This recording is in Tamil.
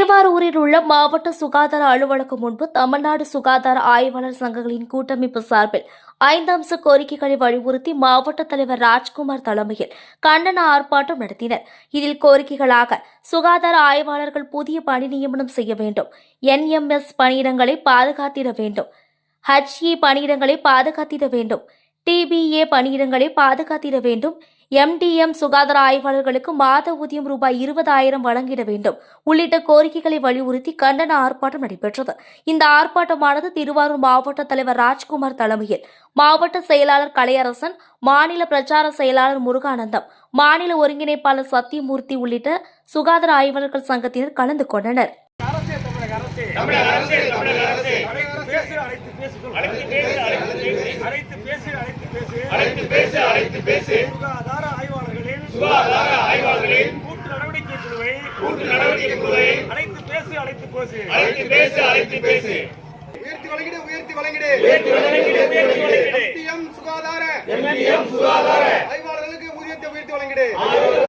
திருவாரூரில் உள்ள மாவட்ட சுகாதார அலுவலகம் முன்பு தமிழ்நாடு சுகாதார ஆய்வாளர் சங்கங்களின் கூட்டமைப்பு சார்பில் 5 அம்ச கோரிக்கைகளை வலியுறுத்தி மாவட்ட தலைவர் ராஜ்குமார் தலைமையில் கண்டன ஆர்ப்பாட்டம் நடத்தினர். இதில் கோரிக்கைகளாக சுகாதார ஆய்வாளர்கள் புதிய பணி நியமனம் செய்ய வேண்டும், NMS பணியிடங்களை பாதுகாத்திட வேண்டும், HE பணியிடங்களை பாதுகாத்திட வேண்டும், TBA பணியிடங்களை பாதுகாத்திட வேண்டும், MDM சுகாதார ஆய்வாளர்களுக்கு மாத ஊதியம் ரூபாய் 20,000 வழங்கிட வேண்டும் உள்ளிட்ட கோரிக்கைகளை வலியுறுத்தி கண்டன ஆர்ப்பாட்டம் நடைபெற்றது. இந்த ஆர்ப்பாட்டமானது திருவாரூர் மாவட்ட தலைவர் ராஜ்குமார் தலைமையில் மாவட்ட செயலாளர் கலையரசன், மாநில பிரச்சார செயலாளர் முருகானந்தம், மாநில ஒருங்கிணைப்பாளர் சத்தியமூர்த்தி உள்ளிட்ட சுகாதார ஆய்வாளர்கள் சங்கத்தினர் கலந்து கொண்டனர். சுகாதார ஆய்வாளர்களின் கூட்டு நடவடிக்கை குழுவை அழைத்து பேசு உயர்த்தி வழங்கிடு MDM சுகாதார